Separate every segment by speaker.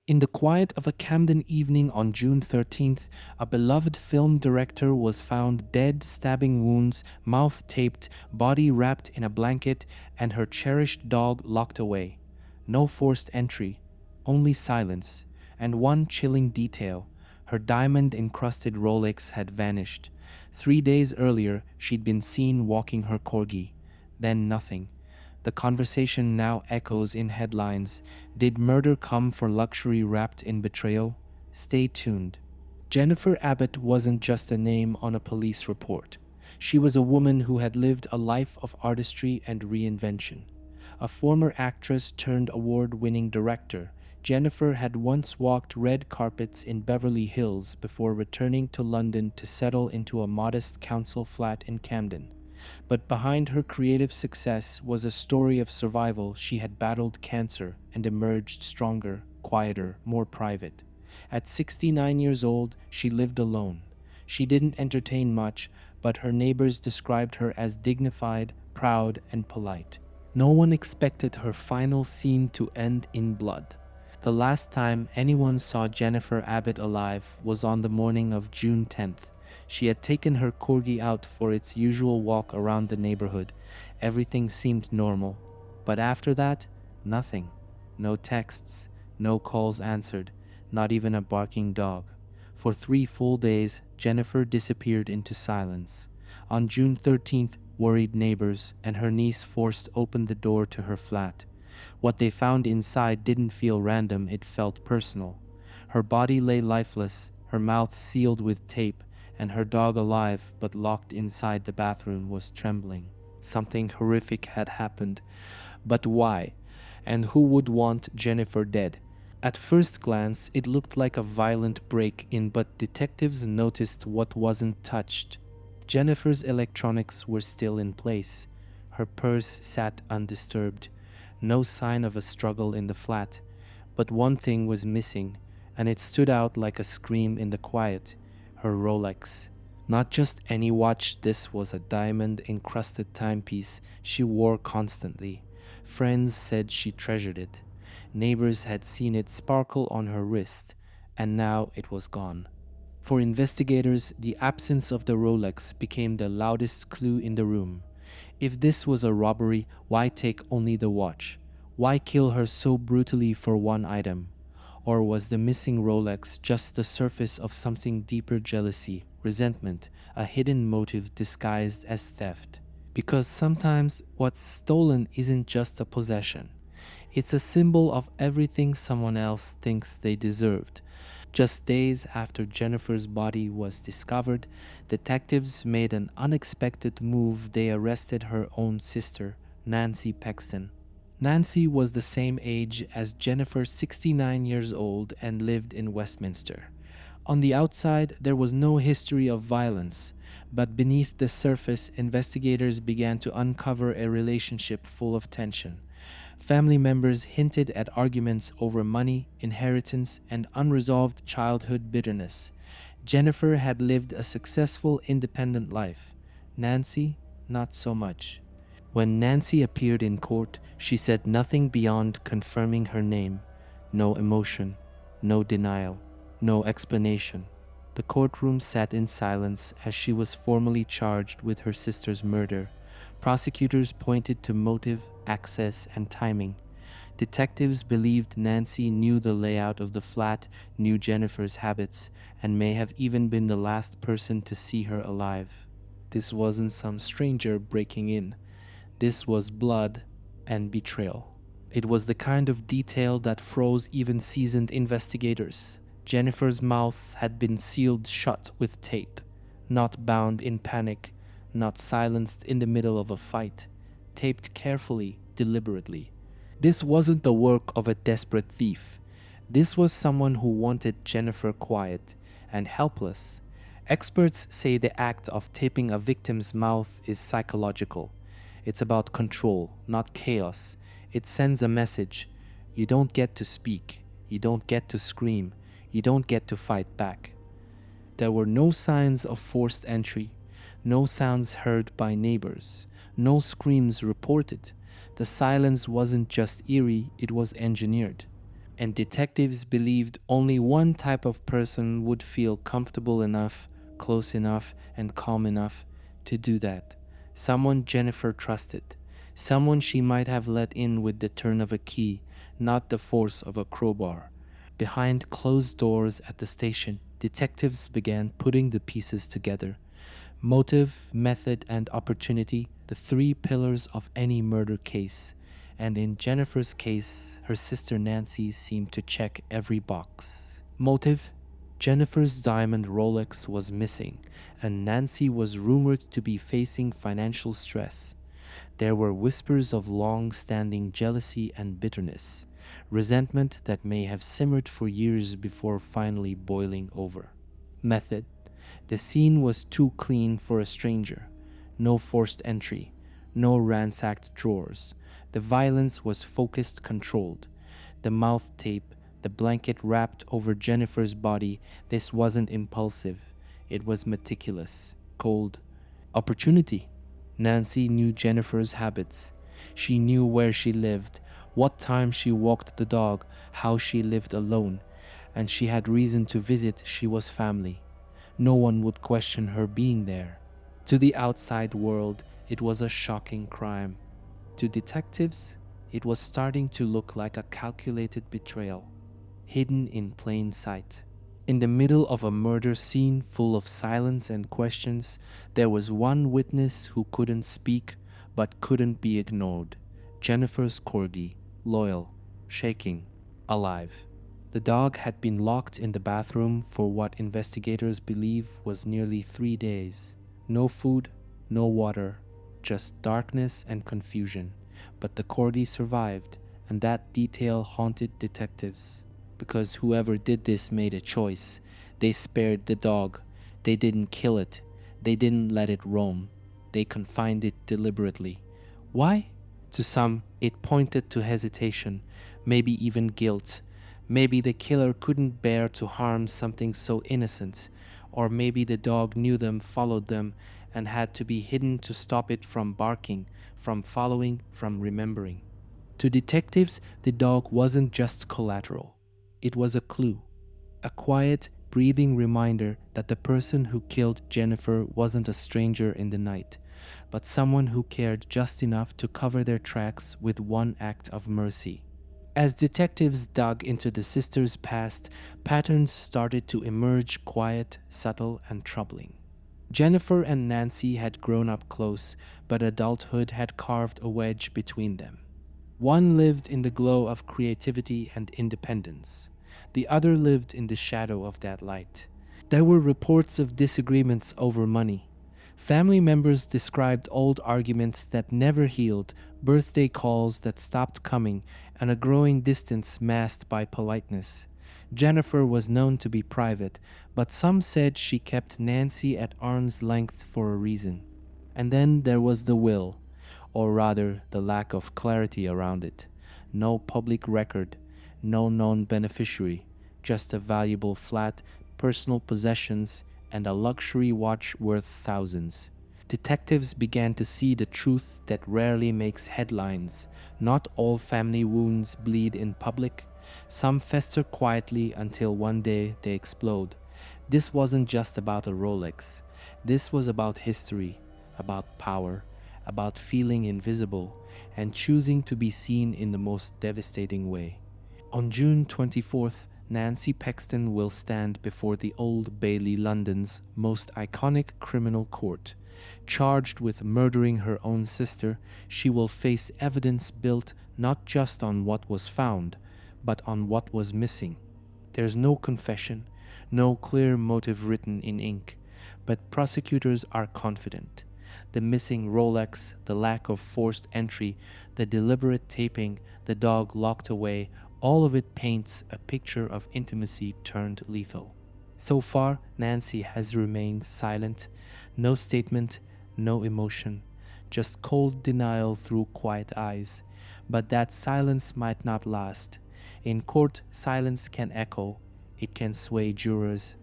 Speaker 1: In the quiet of a Camden evening on June 13th, a beloved film director was found dead, stabbing wounds, mouth taped, body wrapped in a blanket, and her cherished dog locked away. No forced entry, only silence, and one chilling detail. Her diamond-encrusted Rolex had vanished. 3 days earlier, she'd been seen walking her corgi. Then nothing. The conversation now echoes in headlines. Did murder come for luxury wrapped in betrayal? Stay tuned. Jennifer Abbott wasn't just a name on a police report. She was a woman who had lived a life of artistry and reinvention. A former actress turned award-winning director, Jennifer had once walked red carpets in Beverly Hills before returning to London to settle into a modest council flat in Camden. But behind her creative success was a story of survival. She had battled cancer and emerged stronger, quieter, more private. At 69 years old, she lived alone. She didn't entertain much, but her neighbors described her as dignified, proud, and polite. No one expected her final scene to end in blood. The last time anyone saw Jennifer Abbott alive was on the morning of June 10th. She had taken her corgi out for its usual walk around the neighborhood. Everything seemed normal. But after that, nothing. No texts, no calls answered, not even a barking dog. For 3 full days, Jennifer disappeared into silence. On June 13th, worried neighbors and her niece forced open the door to her flat. What they found inside didn't feel random, it felt personal. Her body lay lifeless, her mouth sealed with tape, and her dog, alive but locked inside the bathroom, was trembling. Something horrific had happened. But why? And who would want Jennifer dead? At first glance, it looked like a violent break-in, but detectives noticed what wasn't touched. Jennifer's electronics were still in place. Her purse sat undisturbed. No sign of a struggle in the flat. But one thing was missing, and it stood out like a scream in the quiet. Her Rolex. Not just any watch, this was a diamond-encrusted timepiece she wore constantly. Friends said she treasured it. Neighbors had seen it sparkle on her wrist, and now it was gone. For investigators, the absence of the Rolex became the loudest clue in the room. If this was a robbery, why take only the watch? Why kill her so brutally for one item? Or was the missing Rolex just the surface of something deeper: jealousy, resentment, a hidden motive disguised as theft? Because sometimes what's stolen isn't just a possession. It's a symbol of everything someone else thinks they deserved. Just days after Jennifer's body was discovered, detectives made an unexpected move. They arrested her own sister, Nancy Pexton. Nancy was the same age as Jennifer, 69 years old, and lived in Westminster. On the outside, there was no history of violence, but beneath the surface, investigators began to uncover a relationship full of tension. Family members hinted at arguments over money, inheritance, and unresolved childhood bitterness. Jennifer had lived a successful, independent life. Nancy, not so much. When Nancy appeared in court, she said nothing beyond confirming her name. No emotion, no denial, no explanation. The courtroom sat in silence as she was formally charged with her sister's murder. Prosecutors pointed to motive, access, and timing. Detectives believed Nancy knew the layout of the flat, knew Jennifer's habits, and may have even been the last person to see her alive. This wasn't some stranger breaking in. This was blood and betrayal. It was the kind of detail that froze even seasoned investigators. Jennifer's mouth had been sealed shut with tape, not bound in panic, not silenced in the middle of a fight, taped carefully, deliberately. This wasn't the work of a desperate thief. This was someone who wanted Jennifer quiet and helpless. Experts say the act of taping a victim's mouth is psychological. It's about control, not chaos. It sends a message. You don't get to speak. You don't get to scream. You don't get to fight back. There were no signs of forced entry, no sounds heard by neighbors, no screams reported. The silence wasn't just eerie, it was engineered. And detectives believed only one type of person would feel comfortable enough, close enough, and calm enough to do that. Someone Jennifer trusted. Someone she might have let in with the turn of a key, not the force of a crowbar. Behind closed doors at the station, detectives began putting the pieces together. Motive, method, and opportunity, the three pillars of any murder case. And in Jennifer's case, her sister Nancy seemed to check every box. Motive: Jennifer's diamond Rolex was missing, and Nancy was rumored to be facing financial stress. There were whispers of long-standing jealousy and bitterness, resentment that may have simmered for years before finally boiling over. Method: the scene was too clean for a stranger. No forced entry, no ransacked drawers. The violence was focused, controlled. The mouth tape, the blanket wrapped over Jennifer's body, this wasn't impulsive. It was meticulous, cold. Opportunity. Nancy knew Jennifer's habits. She knew where she lived, what time she walked the dog, how she lived alone, and she had reason to visit. She was family. No one would question her being there. To the outside world, it was a shocking crime. To detectives, it was starting to look like a calculated betrayal, hidden in plain sight. In the middle of a murder scene full of silence and questions, there was one witness who couldn't speak but couldn't be ignored. Jennifer's corgi, loyal, shaking, alive. The dog had been locked in the bathroom for what investigators believe was nearly 3 days. No food, no water, just darkness and confusion. But the corgi survived, and that detail haunted detectives. Because whoever did this made a choice. They spared the dog. They didn't kill it. They didn't let it roam. They confined it deliberately. Why? To some, it pointed to hesitation, maybe even guilt. Maybe the killer couldn't bear to harm something so innocent. Or maybe the dog knew them, followed them, and had to be hidden to stop it from barking, from following, from remembering. To detectives, the dog wasn't just collateral. It was a clue, a quiet, breathing reminder that the person who killed Jennifer wasn't a stranger in the night, but someone who cared just enough to cover their tracks with one act of mercy. As detectives dug into the sisters' past, patterns started to emerge, quiet, subtle, and troubling. Jennifer and Nancy had grown up close, but adulthood had carved a wedge between them. One lived in the glow of creativity and independence. The other lived in the shadow of that light. There were reports of disagreements over money. Family members described old arguments that never healed, birthday calls that stopped coming, and a growing distance masked by politeness. Jennifer was known to be private, but some said she kept Nancy at arm's length for a reason. And then there was the will, or rather the lack of clarity around it. No public record, no known beneficiary, just a valuable flat, personal possessions, and a luxury watch worth thousands. Detectives began to see the truth that rarely makes headlines. Not all family wounds bleed in public. Some fester quietly until one day they explode. This wasn't just about a Rolex. This was about history, about power, about feeling invisible, and choosing to be seen in the most devastating way. On June 24th, Nancy Pexton will stand before the Old Bailey, London's most iconic criminal court. Charged with murdering her own sister, she will face evidence built not just on what was found, but on what was missing. There's no confession, no clear motive written in ink, but prosecutors are confident. The missing Rolex, the lack of forced entry, the deliberate taping, the dog locked away, all of it paints a picture of intimacy turned lethal. So far, Nancy has remained silent, no statement, no emotion, just cold denial through quiet eyes. But that silence might not last. In court, silence can echo, it can sway jurors,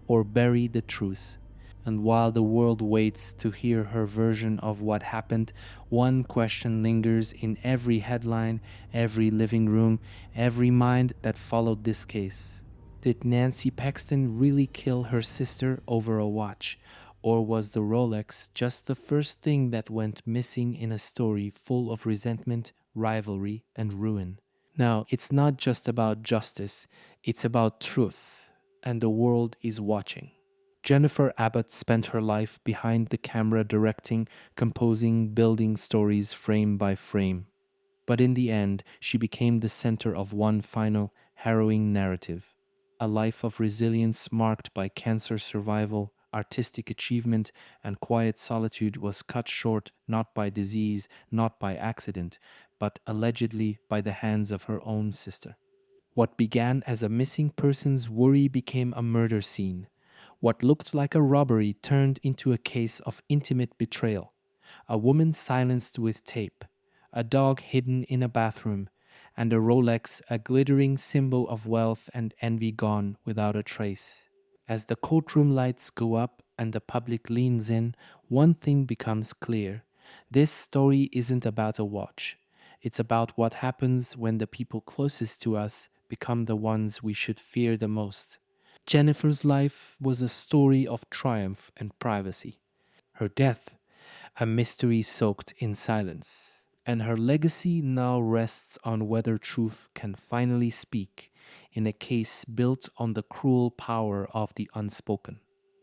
Speaker 1: or bury the truth. And while the world waits to hear her version of what happened, one question lingers in every headline, every living room, every mind that followed this case. Did Nancy Pexton really kill her sister over a watch? Or was the Rolex just the first thing that went missing in a story full of resentment, rivalry, and ruin? Now, it's not just about justice, it's about truth, and the world is watching. Jennifer Abbott spent her life behind the camera directing, composing, building stories frame by frame. But in the end, she became the center of one final, harrowing narrative. A life of resilience marked by cancer survival, artistic achievement, and quiet solitude was cut short not by disease, not by accident, but allegedly by the hands of her own sister. What began as a missing person's worry became a murder scene. What looked like a robbery turned into a case of intimate betrayal. A woman silenced with tape, a dog hidden in a bathroom, and a Rolex, a glittering symbol of wealth and envy gone without a trace. As the courtroom lights go up and the public leans in, one thing becomes clear. This story isn't about a watch. It's about what happens when the people closest to us become the ones we should fear the most. Jennifer's life was a story of triumph and privacy. Her death, a mystery soaked in silence. And her legacy now rests on whether truth can finally speak in a case built on the cruel power of the unspoken.